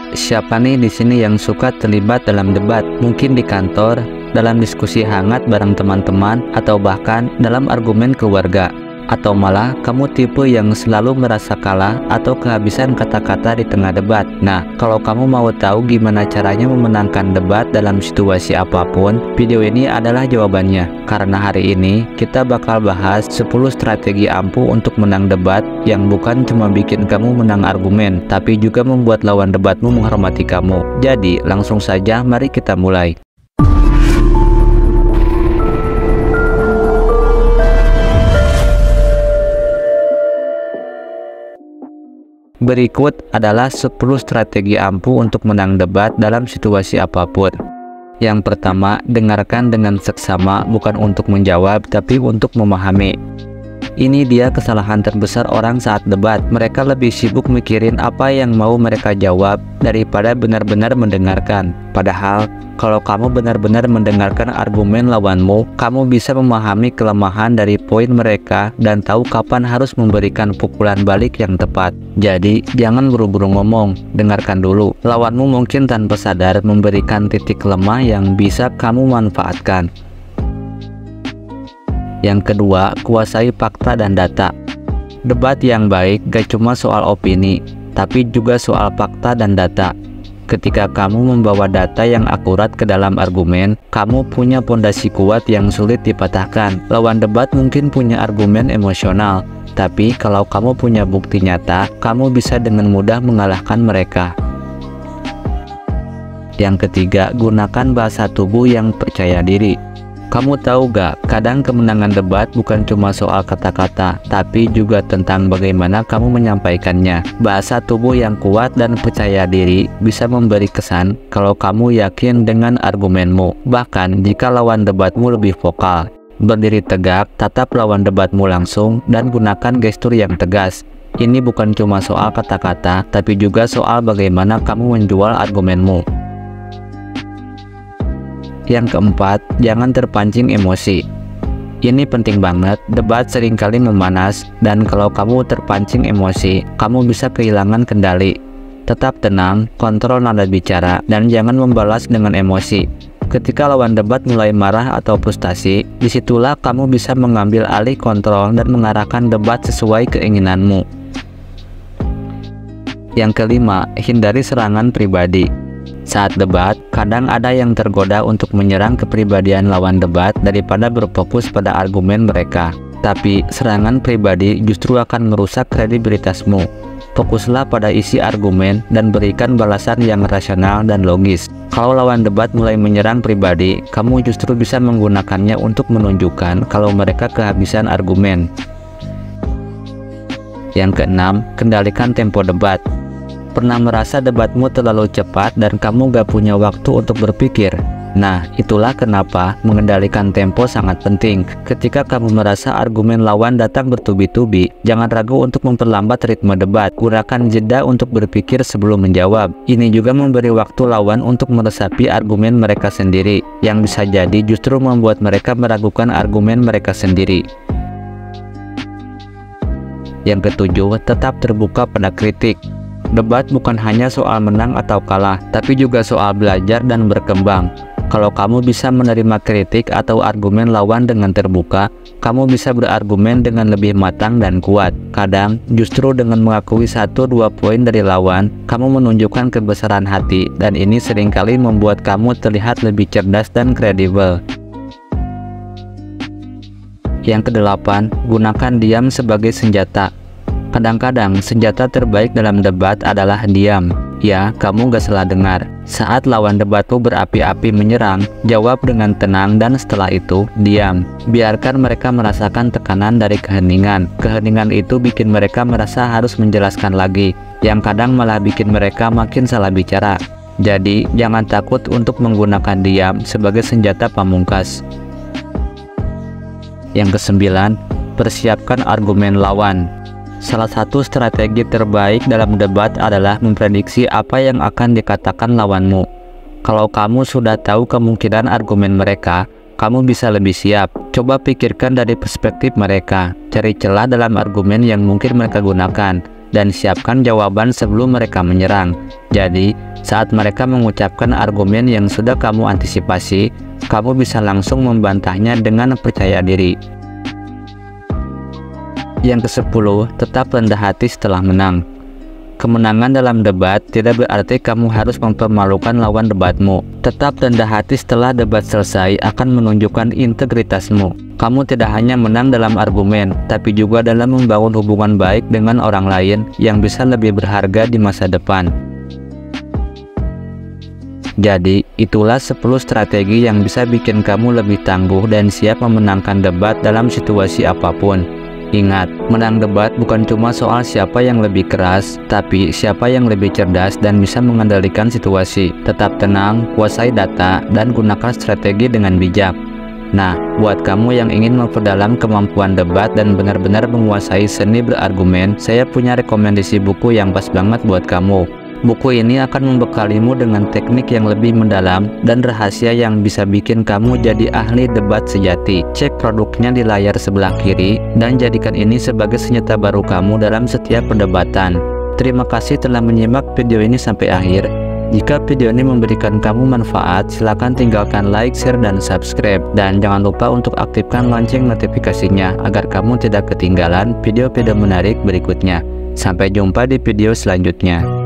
Siapa nih di sini yang suka terlibat dalam debat? Mungkin di kantor, dalam diskusi hangat bareng teman-teman, atau bahkan dalam argumen keluarga. Atau malah kamu tipe yang selalu merasa kalah atau kehabisan kata-kata di tengah debat. Nah, kalau kamu mau tahu gimana caranya memenangkan debat dalam situasi apapun, video ini adalah jawabannya. Karena hari ini kita bakal bahas 10 strategi ampuh untuk menang debat yang bukan cuma bikin kamu menang argumen, tapi juga membuat lawan debatmu menghormati kamu. Jadi, langsung saja mari kita mulai. Berikut adalah 10 strategi ampuh untuk menang debat dalam situasi apapun. Yang pertama, dengarkan dengan seksama, bukan untuk menjawab, tapi untuk memahami. Ini dia kesalahan terbesar orang saat debat. Mereka lebih sibuk mikirin apa yang mau mereka jawab daripada benar-benar mendengarkan. Padahal, kalau kamu benar-benar mendengarkan argumen lawanmu, kamu bisa memahami kelemahan dari poin mereka dan tahu kapan harus memberikan pukulan balik yang tepat. Jadi, jangan buru-buru ngomong, dengarkan dulu. Lawanmu mungkin tanpa sadar memberikan titik lemah yang bisa kamu manfaatkan. Yang kedua, kuasai fakta dan data. Debat yang baik gak cuma soal opini, tapi juga soal fakta dan data. Ketika kamu membawa data yang akurat ke dalam argumen, kamu punya pondasi kuat yang sulit dipatahkan. Lawan debat mungkin punya argumen emosional, tapi kalau kamu punya bukti nyata, kamu bisa dengan mudah mengalahkan mereka. Yang ketiga, gunakan bahasa tubuh yang percaya diri. Kamu tahu gak, kadang kemenangan debat bukan cuma soal kata-kata, tapi juga tentang bagaimana kamu menyampaikannya. Bahasa tubuh yang kuat dan percaya diri bisa memberi kesan kalau kamu yakin dengan argumenmu. Bahkan jika lawan debatmu lebih vokal. Berdiri tegak, tatap lawan debatmu langsung, dan gunakan gestur yang tegas. Ini bukan cuma soal kata-kata, tapi juga soal bagaimana kamu menjual argumenmu. Yang keempat, jangan terpancing emosi. Ini penting banget, debat seringkali memanas, dan kalau kamu terpancing emosi, kamu bisa kehilangan kendali. Tetap tenang, kontrol nada bicara, dan jangan membalas dengan emosi. Ketika lawan debat mulai marah atau frustasi, disitulah kamu bisa mengambil alih kontrol dan mengarahkan debat sesuai keinginanmu. Yang kelima, hindari serangan pribadi. Saat debat, kadang ada yang tergoda untuk menyerang kepribadian lawan debat daripada berfokus pada argumen mereka. Tapi, serangan pribadi justru akan merusak kredibilitasmu. Fokuslah pada isi argumen dan berikan balasan yang rasional dan logis. Kalau lawan debat mulai menyerang pribadi, kamu justru bisa menggunakannya untuk menunjukkan kalau mereka kehabisan argumen. Yang keenam, kendalikan tempo debat. Pernah merasa debatmu terlalu cepat dan kamu gak punya waktu untuk berpikir? Nah, itulah kenapa mengendalikan tempo sangat penting. Ketika kamu merasa argumen lawan datang bertubi-tubi, jangan ragu untuk memperlambat ritme debat. Gunakan jeda untuk berpikir sebelum menjawab. Ini juga memberi waktu lawan untuk meresapi argumen mereka sendiri, yang bisa jadi justru membuat mereka meragukan argumen mereka sendiri. Yang ketujuh, tetap terbuka pada kritik. Debat bukan hanya soal menang atau kalah, tapi juga soal belajar dan berkembang. Kalau kamu bisa menerima kritik atau argumen lawan dengan terbuka, kamu bisa berargumen dengan lebih matang dan kuat. Kadang, justru dengan mengakui 1-2 poin dari lawan, kamu menunjukkan kebesaran hati, dan ini seringkali membuat kamu terlihat lebih cerdas dan kredibel. Yang kedelapan, gunakan diam sebagai senjata. Kadang-kadang senjata terbaik dalam debat adalah diam. Ya, kamu gak salah dengar. Saat lawan debatmu berapi-api menyerang, jawab dengan tenang dan setelah itu, diam. Biarkan mereka merasakan tekanan dari keheningan. Keheningan itu bikin mereka merasa harus menjelaskan lagi, yang kadang malah bikin mereka makin salah bicara. Jadi, jangan takut untuk menggunakan diam sebagai senjata pamungkas. Yang kesembilan, persiapkan argumen lawan. Salah satu strategi terbaik dalam debat adalah memprediksi apa yang akan dikatakan lawanmu. Kalau kamu sudah tahu kemungkinan argumen mereka, kamu bisa lebih siap. Coba pikirkan dari perspektif mereka, cari celah dalam argumen yang mungkin mereka gunakan. dan siapkan jawaban sebelum mereka menyerang. Jadi, saat mereka mengucapkan argumen yang sudah kamu antisipasi, kamu bisa langsung membantahnya dengan percaya diri. Yang ke-10, tetap rendah hati setelah menang. Kemenangan dalam debat tidak berarti kamu harus mempermalukan lawan debatmu. Tetap rendah hati setelah debat selesai akan menunjukkan integritasmu. Kamu tidak hanya menang dalam argumen, tapi juga dalam membangun hubungan baik dengan orang lain yang bisa lebih berharga di masa depan. Jadi, itulah 10 strategi yang bisa bikin kamu lebih tangguh dan siap memenangkan debat dalam situasi apapun. Ingat, menang debat bukan cuma soal siapa yang lebih keras, tapi siapa yang lebih cerdas dan bisa mengendalikan situasi. Tetap tenang, kuasai data, dan gunakan strategi dengan bijak. Nah, buat kamu yang ingin memperdalam kemampuan debat dan benar-benar menguasai seni berargumen, saya punya rekomendasi buku yang pas banget buat kamu. Buku ini akan membekalimu dengan teknik yang lebih mendalam dan rahasia yang bisa bikin kamu jadi ahli debat sejati. Cek produknya di layar sebelah kiri dan jadikan ini sebagai senjata baru kamu dalam setiap perdebatan. Terima kasih telah menyimak video ini sampai akhir. Jika video ini memberikan kamu manfaat, silakan tinggalkan like, share, dan subscribe. Dan jangan lupa untuk aktifkan lonceng notifikasinya agar kamu tidak ketinggalan video-video menarik berikutnya. Sampai jumpa di video selanjutnya.